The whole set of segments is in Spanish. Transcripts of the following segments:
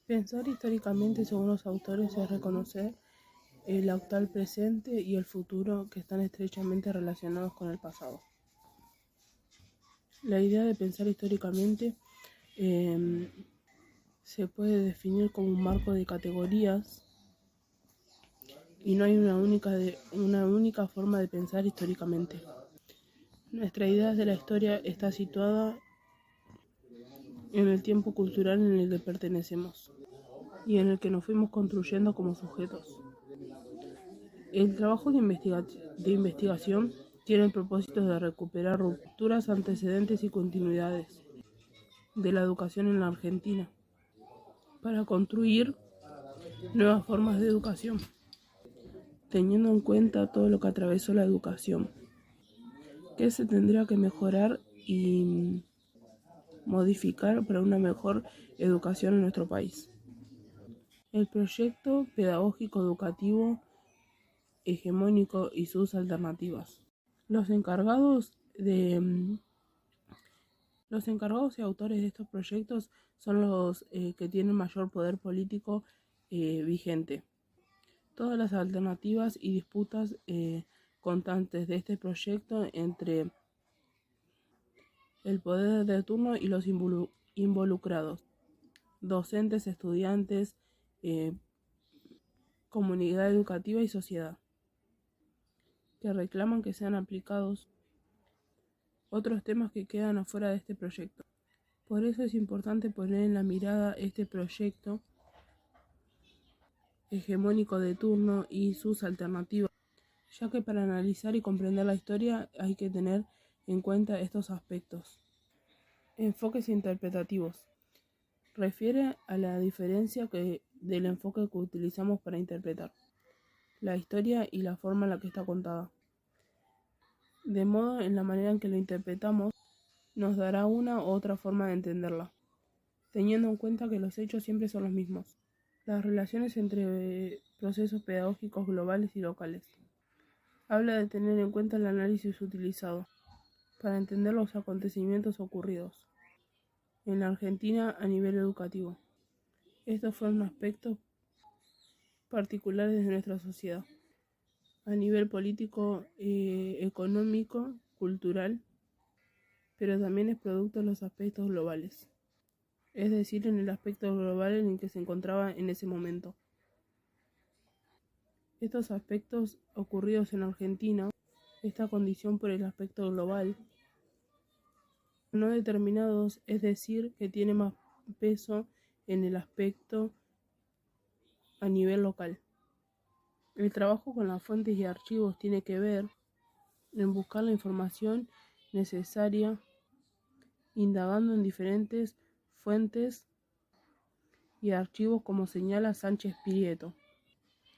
Pensar históricamente, según los autores, es reconocer el actual presente y el futuro que están estrechamente relacionados con el pasado. La idea de pensar históricamente se puede definir como un marco de categorías y no hay una única forma de pensar históricamente. Nuestra idea de la historia está situada en el tiempo cultural en el que pertenecemos y en el que nos fuimos construyendo como sujetos. El trabajo de investigación tiene el propósito de recuperar rupturas, antecedentes y continuidades de la educación en la Argentina para construir nuevas formas de educación, teniendo en cuenta todo lo que atravesó la educación, que se tendría que mejorar y modificar para una mejor educación en nuestro país. El proyecto pedagógico educativo hegemónico y sus alternativas. Los encargados y autores de estos proyectos son los que tienen mayor poder político vigente. Todas las alternativas y disputas constantes de este proyecto entre el poder de turno y los involucrados, docentes, estudiantes, comunidad educativa y sociedad, que reclaman que sean aplicados otros temas que quedan afuera de este proyecto. Por eso es importante poner en la mirada este proyecto hegemónico de turno y sus alternativas, ya que para analizar y comprender la historia hay que tener en cuenta estos aspectos. Enfoques interpretativos. Refiere a la diferencia del enfoque que utilizamos para interpretar la historia y la forma en la que está contada. De modo en la manera en que lo interpretamos nos dará una u otra forma de entenderla, teniendo en cuenta que los hechos siempre son los mismos. Las relaciones entre procesos pedagógicos globales y locales. Habla de tener en cuenta el análisis utilizado para entender los acontecimientos ocurridos en la Argentina a nivel educativo. Estos fueron aspectos particulares de nuestra sociedad, a nivel político, económico, cultural, pero también es producto de los aspectos globales, es decir, en el aspecto global en el que se encontraba en ese momento. Estos aspectos ocurridos en Argentina, esta condición por el aspecto global, no determinados, es decir, que tiene más peso en el aspecto a nivel local. El trabajo con las fuentes y archivos tiene que ver en buscar la información necesaria, indagando en diferentes fuentes y archivos, como señala Sánchez Prieto.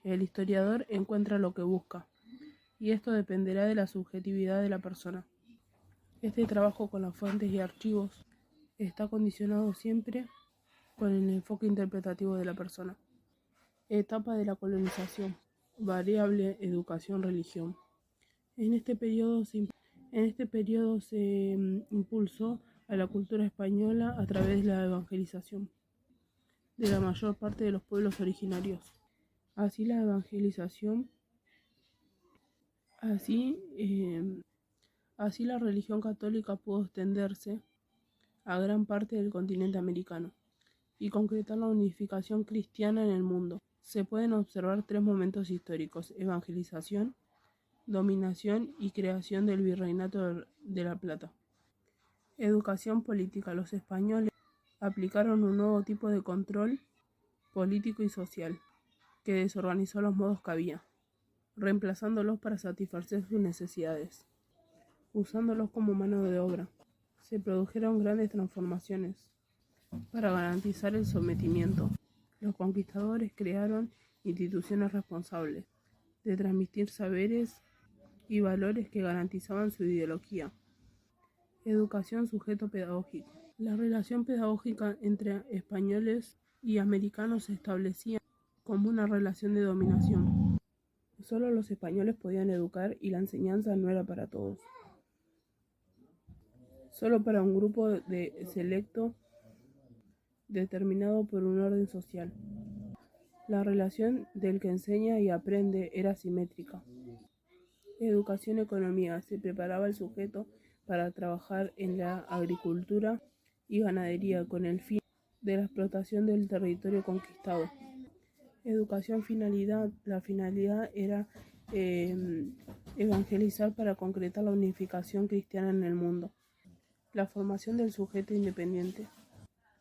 El historiador encuentra lo que busca, y esto dependerá de la subjetividad de la persona. Este trabajo con las fuentes y archivos está condicionado siempre con el enfoque interpretativo de la persona. Etapa de la colonización. Variable educación-religión. En este periodo se impulsó a la cultura española a través de la evangelización de la mayor parte de los pueblos originarios. Así la religión católica pudo extenderse a gran parte del continente americano y concretar la unificación cristiana en el mundo. Se pueden observar tres momentos históricos: evangelización, dominación y creación del Virreinato de La Plata. Educación política. Los españoles aplicaron un nuevo tipo de control político y social que desorganizó los modos que había, reemplazándolos para satisfacer sus necesidades, usándolos como mano de obra. Se produjeron grandes transformaciones para garantizar el sometimiento. Los conquistadores crearon instituciones responsables de transmitir saberes y valores que garantizaban su ideología. Educación sujeto pedagógico. La relación pedagógica entre españoles y americanos se establecía como una relación de dominación. Solo los españoles podían educar y la enseñanza no era para todos, solo para un grupo selecto determinado por un orden social. La relación del que enseña y aprende era simétrica. Educación-economía. Se preparaba el sujeto para trabajar en la agricultura y ganadería con el fin de la explotación del territorio conquistado. Educación-finalidad. La finalidad era evangelizar para concretar la unificación cristiana en el mundo. La formación del sujeto independiente.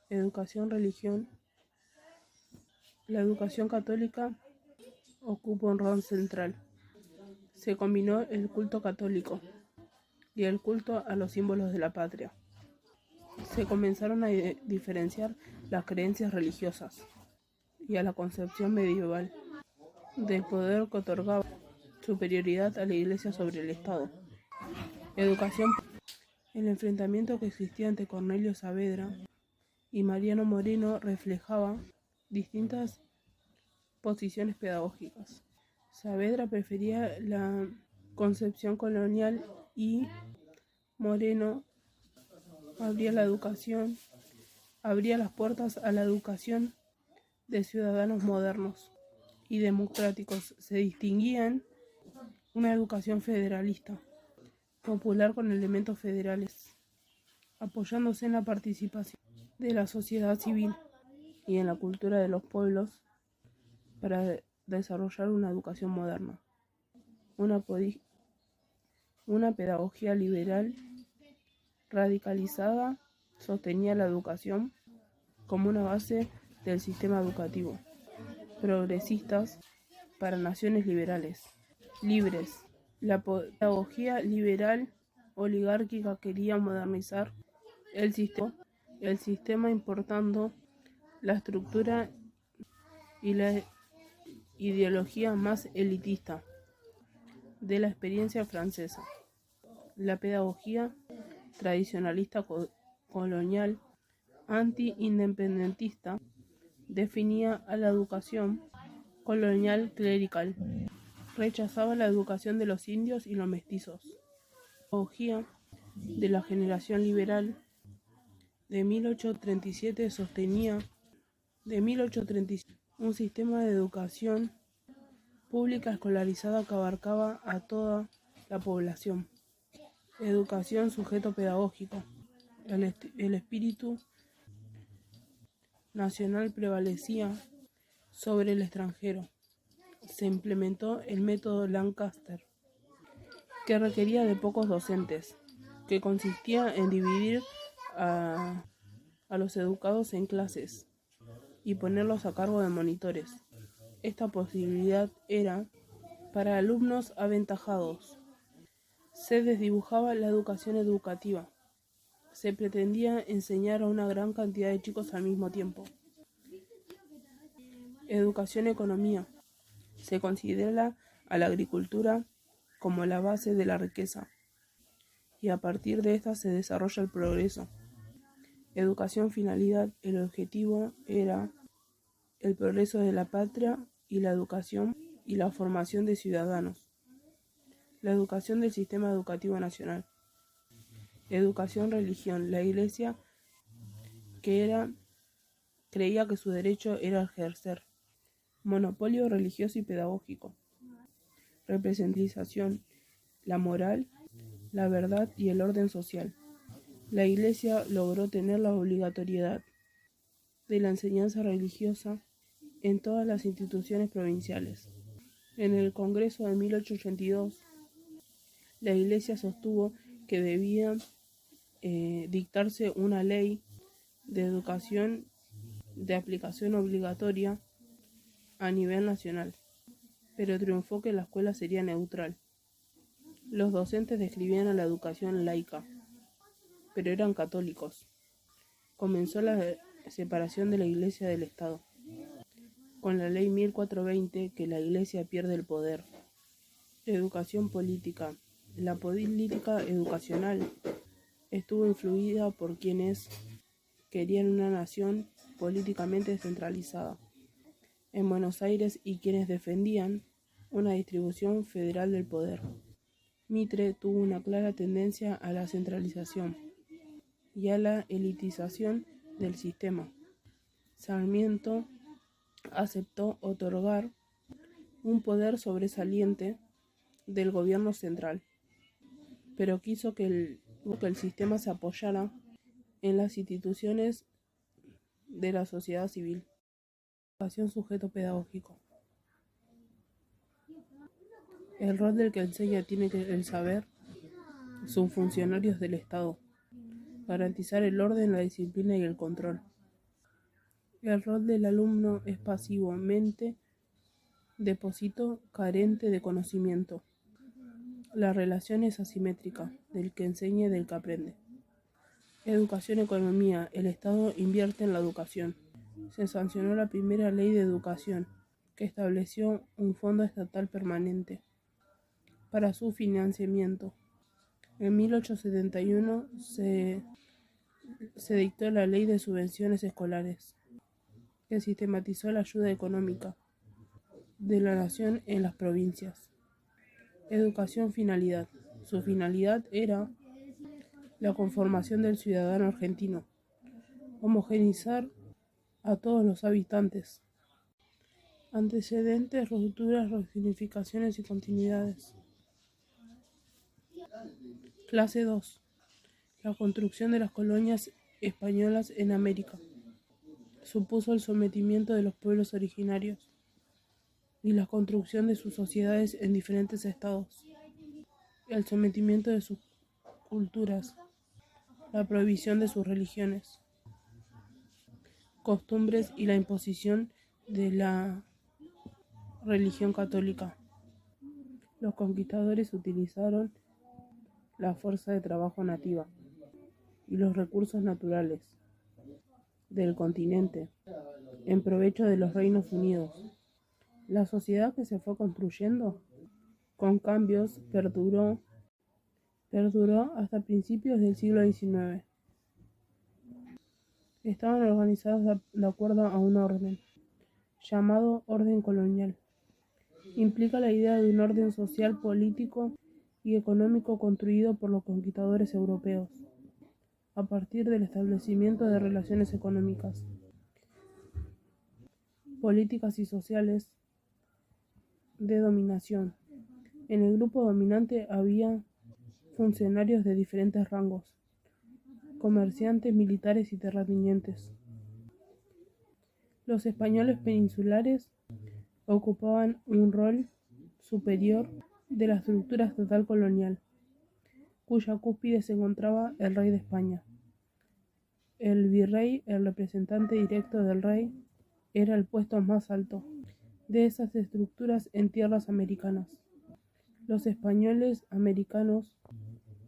Educación-religión. La educación católica ocupa un rol central. Se combinó el culto católico y el culto a los símbolos de la patria. Se comenzaron a diferenciar las creencias religiosas y a la concepción medieval del poder que otorgaba superioridad a la Iglesia sobre el Estado. Educación. El enfrentamiento que existía entre Cornelio Saavedra y Mariano Moreno reflejaba distintas posiciones pedagógicas. Saavedra prefería la concepción colonial y Moreno abría las puertas a la educación de ciudadanos modernos y democráticos. Se distinguían una educación federalista, popular con elementos federales, apoyándose en la participación de la sociedad civil y en la cultura de los pueblos para desarrollar una educación moderna. Una pedagogía liberal radicalizada sostenía la educación como una base del sistema educativo. Progresistas para naciones libres. La pedagogía liberal oligárquica quería modernizar el sistema importando la estructura y la ideología más elitista de la experiencia francesa. La pedagogía tradicionalista colonial anti-independentista definía a la educación colonial clerical. Rechazaba la educación de los indios y los mestizos. La pedagogía de la generación liberal de 1837 sostenía un sistema de educación pública escolarizada que abarcaba a toda la población. Educación sujeto pedagógico. El espíritu nacional prevalecía sobre el extranjero. Se implementó el método Lancaster, que requería de pocos docentes, que consistía en dividir a los educados en clases y ponerlos a cargo de monitores. Esta posibilidad era para alumnos aventajados. Se desdibujaba la educación educativa. Se pretendía enseñar a una gran cantidad de chicos al mismo tiempo. Educación-economía. Se considera a la agricultura como la base de la riqueza y a partir de esta se desarrolla el progreso. Educación-finalidad. El objetivo era el progreso de la patria y la educación y la formación de ciudadanos. La educación del sistema educativo nacional. Educación-religión. La Iglesia creía que su derecho era ejercer monopolio religioso y pedagógico. Representación. La moral, la verdad y el orden social. La Iglesia logró tener la obligatoriedad de la enseñanza religiosa en todas las instituciones provinciales. En el Congreso de 1882, la Iglesia sostuvo que debía dictarse una ley de educación de aplicación obligatoria a nivel nacional, pero triunfó que la escuela sería neutral. Los docentes describían a la educación laica, pero eran católicos. Comenzó la separación de la Iglesia del Estado, con la ley 1420 que la Iglesia pierde el poder. Educación política. La política educacional estuvo influida por quienes querían una nación políticamente descentralizada en Buenos Aires y quienes defendían una distribución federal del poder. Mitre tuvo una clara tendencia a la centralización y a la elitización del sistema. Sarmiento aceptó otorgar un poder sobresaliente del gobierno central, pero quiso que el sistema se apoyara en las instituciones de la sociedad civil. Educación sujeto pedagógico. El rol del que enseña tiene que el saber, sus funcionarios del Estado, garantizar el orden, la disciplina y el control. El rol del alumno es pasivo, mente, depósito carente de conocimiento. La relación es asimétrica, del que enseña y del que aprende. Educación, economía. El Estado invierte en la educación. Se sancionó la primera ley de educación, que estableció un fondo estatal permanente para su financiamiento. En 1871 se dictó la Ley de Subvenciones Escolares, que sistematizó la ayuda económica de la nación en las provincias. Educación, finalidad. Su finalidad era la conformación del ciudadano argentino, homogeneizar a todos los habitantes. Antecedentes, rupturas, resignificaciones y continuidades. Clase 2. La construcción de las colonias españolas en América. Supuso el sometimiento de los pueblos originarios y la construcción de sus sociedades en diferentes estados. El sometimiento de sus culturas. La prohibición de sus religiones, costumbres y la imposición de la religión católica. Los conquistadores utilizaron la fuerza de trabajo nativa y los recursos naturales del continente en provecho de los Reinos Unidos. La sociedad que se fue construyendo con cambios perduró hasta principios del siglo XIX. Estaban organizados de acuerdo a un orden, llamado orden colonial. Implica la idea de un orden social, político y económico construido por los conquistadores europeos, a partir del establecimiento de relaciones económicas, políticas y sociales de dominación. En el grupo dominante había funcionarios de diferentes rangos, comerciantes, militares y terratenientes. Los españoles peninsulares ocupaban un rol superior de la estructura estatal colonial, cuya cúspide se encontraba el rey de España. El virrey, el representante directo del rey, era el puesto más alto de esas estructuras en tierras americanas. Los españoles, americanos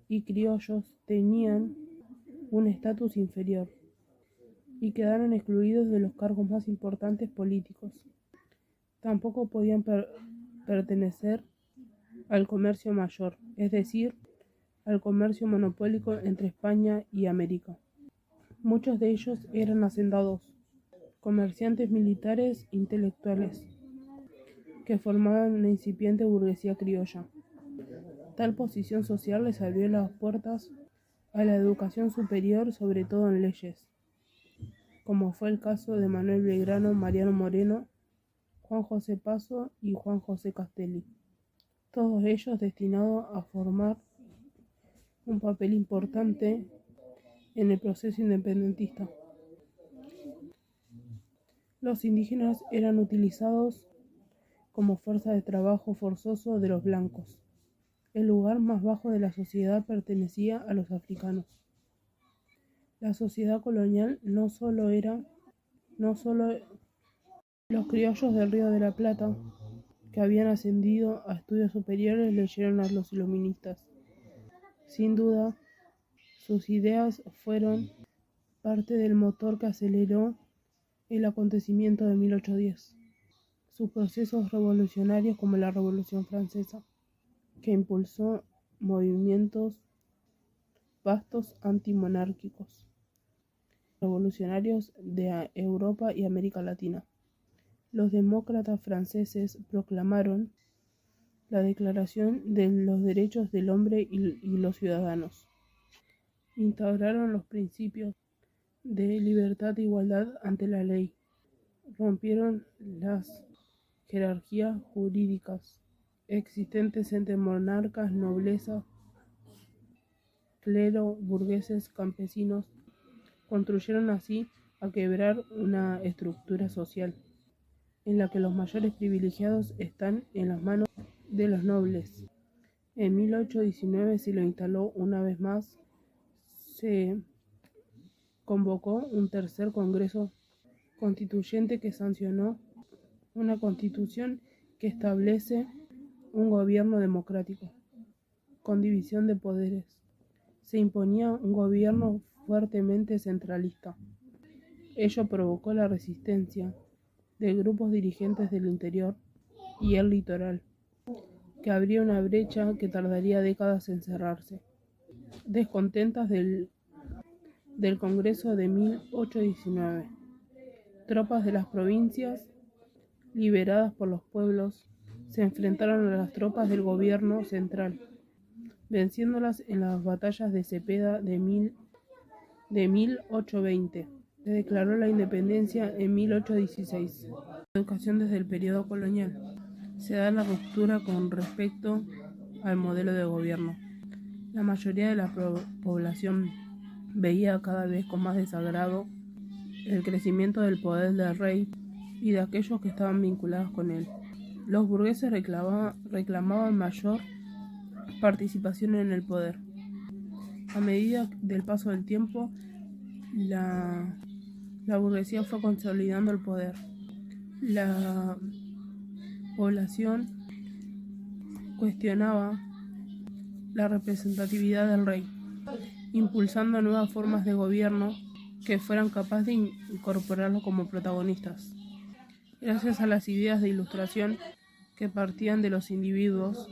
y criollos tenían un estatus inferior y quedaron excluidos de los cargos más importantes políticos. Tampoco podían pertenecer al comercio mayor, es decir, al comercio monopólico entre España y América. Muchos de ellos eran hacendados, comerciantes, militares, intelectuales, que formaban una incipiente burguesía criolla. Tal posición social les abrió las puertas a la educación superior, sobre todo en leyes, como fue el caso de Manuel Belgrano, Mariano Moreno, Juan José Paso y Juan José Castelli, todos ellos destinados a formar un papel importante en el proceso independentista. Los indígenas eran utilizados como fuerza de trabajo forzoso de los blancos. El lugar más bajo de la sociedad pertenecía a los africanos. La sociedad colonial no solo los criollos del Río de la Plata, que habían ascendido a estudios superiores, leyeron a los iluministas. Sin duda, sus ideas fueron parte del motor que aceleró el acontecimiento de 1810. Sus procesos revolucionarios, como la Revolución Francesa, que impulsó movimientos vastos antimonárquicos, revolucionarios de Europa y América Latina. Los demócratas franceses proclamaron la Declaración de los Derechos del Hombre y los Ciudadanos. Instauraron los principios de libertad e igualdad ante la ley. rompieron las jerarquías jurídicas existentes entre monarcas, nobleza, clero, burgueses, campesinos. Construyeron así a quebrar una estructura social en la que los mayores privilegiados están en las manos de los nobles. En 1819 se lo instaló una vez más. Se convocó un tercer Congreso Constituyente que sancionó una constitución que establece un gobierno democrático, con división de poderes. Se imponía un gobierno fuertemente centralista. Ello provocó la resistencia de grupos dirigentes del interior y el litoral, que abría una brecha que tardaría décadas en cerrarse. Descontentas del Congreso de 1819, tropas de las provincias, liberadas por los pueblos, se enfrentaron a las tropas del gobierno central, venciéndolas en las batallas de Cepeda de 1820. Se declaró la independencia en 1816. La educación desde el periodo colonial. Se da la ruptura con respecto al modelo de gobierno. La mayoría de la población veía cada vez con más desagrado el crecimiento del poder del rey y de aquellos que estaban vinculados con él. Los burgueses reclamaban mayor participación en el poder. A medida del paso del tiempo, la burguesía fue consolidando el poder. La población cuestionaba la representatividad del rey, impulsando nuevas formas de gobierno que fueran capaces de incorporarlos como protagonistas. Gracias a las ideas de ilustración que partían de los individuos,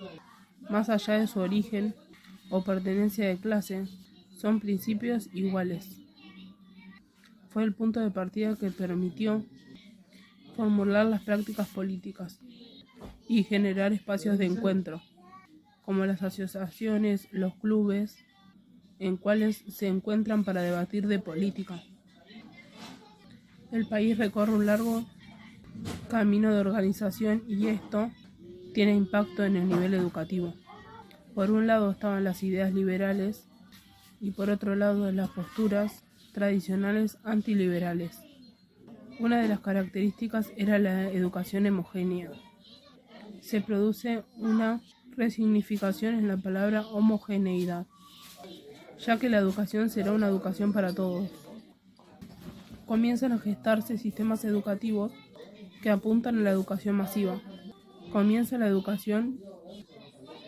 más allá de su origen o pertenencia de clase, son principios iguales. Fue el punto de partida que permitió formular las prácticas políticas y generar espacios de encuentro, como las asociaciones, los clubes, en cuales se encuentran para debatir de política. El país recorre un largo camino de organización y esto tiene impacto en el nivel educativo. Por un lado estaban las ideas liberales y por otro lado las posturas tradicionales antiliberales. Una de las características era la educación homogénea. Se produce una resignificación en la palabra homogeneidad, ya que la educación será una educación para todos. Comienzan a gestarse sistemas educativos que apuntan a la educación masiva. Comienza la educación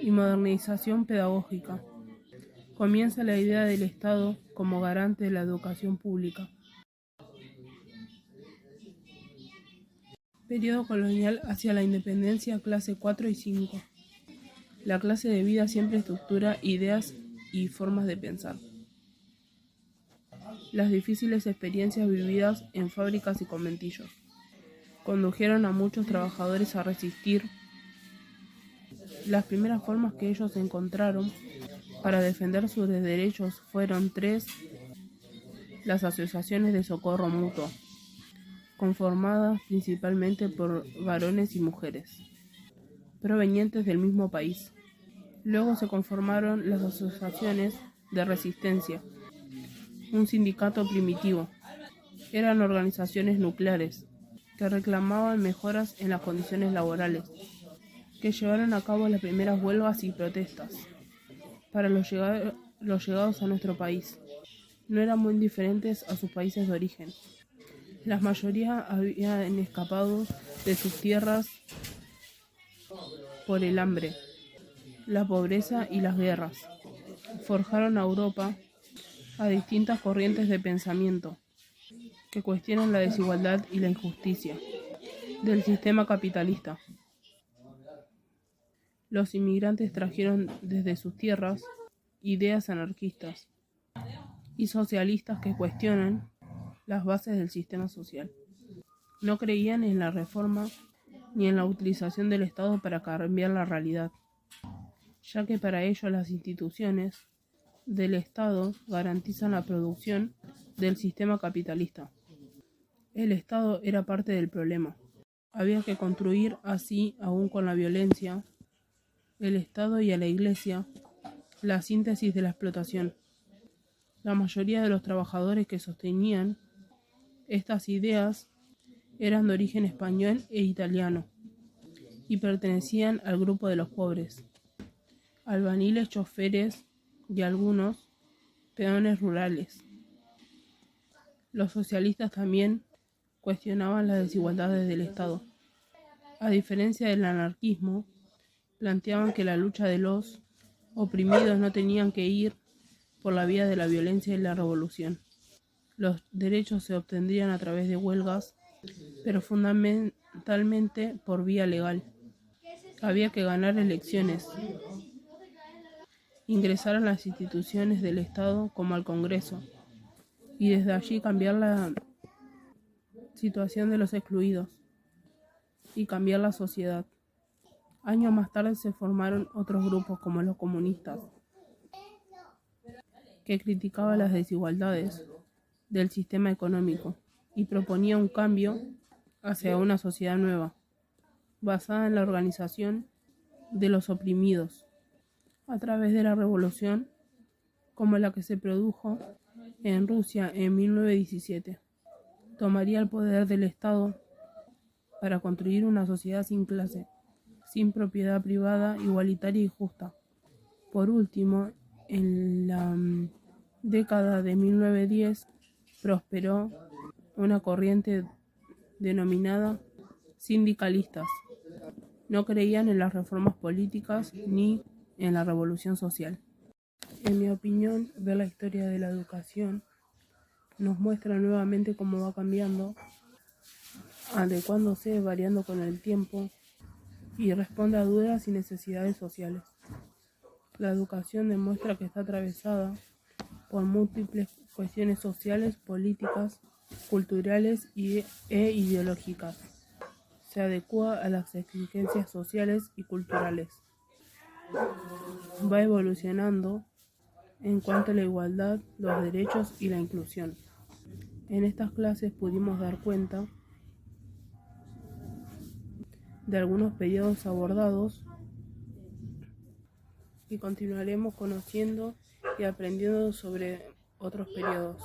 y modernización pedagógica. Comienza la idea del Estado como garante de la educación pública. Periodo colonial hacia la independencia, clase 4 y 5. La clase de vida siempre estructura ideas y formas de pensar. Las difíciles experiencias vividas en fábricas y conventillos condujeron a muchos trabajadores a resistir. Las primeras formas que ellos encontraron para defender sus derechos fueron 3: las asociaciones de socorro mutuo, conformadas principalmente por varones y mujeres, provenientes del mismo país. Luego se conformaron las asociaciones de resistencia, un sindicato primitivo. Eran organizaciones nucleares que reclamaban mejoras en las condiciones laborales, que llevaron a cabo las primeras huelgas y protestas. Para los llegados a nuestro país, no eran muy diferentes a sus países de origen. La mayoría habían escapado de sus tierras por el hambre, la pobreza y las guerras. Forjaron a Europa a distintas corrientes de pensamiento que cuestionan la desigualdad y la injusticia del sistema capitalista. Los inmigrantes trajeron desde sus tierras ideas anarquistas y socialistas que cuestionan las bases del sistema social. No creían en la reforma ni en la utilización del Estado para cambiar la realidad, ya que para ellos las instituciones del Estado garantizan la producción del sistema capitalista. El Estado era parte del problema. Había que construir así, aún con la violencia, el Estado y a la Iglesia, la síntesis de la explotación. La mayoría de los trabajadores que sostenían estas ideas eran de origen español e italiano y pertenecían al grupo de los pobres, albañiles, choferes y algunos peones rurales. Los socialistas también cuestionaban las desigualdades del Estado. A diferencia del anarquismo, planteaban que la lucha de los oprimidos no tenían que ir por la vía de la violencia y la revolución. Los derechos se obtendrían a través de huelgas, pero fundamentalmente por vía legal. Había que ganar elecciones, ingresar a las instituciones del Estado como al Congreso, y desde allí cambiar la situación de los excluidos y cambiar la sociedad. Años más tarde se formaron otros grupos como los comunistas, que criticaban las desigualdades del sistema económico y proponía un cambio hacia una sociedad nueva, basada en la organización de los oprimidos, a través de la revolución como la que se produjo en Rusia en 1917. Tomaría el poder del Estado para construir una sociedad sin clase, sin propiedad privada, igualitaria y justa. Por último, en la década de 1910 prosperó una corriente denominada sindicalistas. No creían en las reformas políticas ni en la revolución social. En mi opinión, ver la historia de la educación nos muestra nuevamente cómo va cambiando, adecuándose, variando con el tiempo y responde a dudas y necesidades sociales. La educación demuestra que está atravesada por múltiples cuestiones sociales, políticas, culturales e ideológicas. Se adecua a las exigencias sociales y culturales. Va evolucionando en cuanto a la igualdad, los derechos y la inclusión. En estas clases pudimos dar cuenta de algunos periodos abordados y continuaremos conociendo y aprendiendo sobre otros periodos.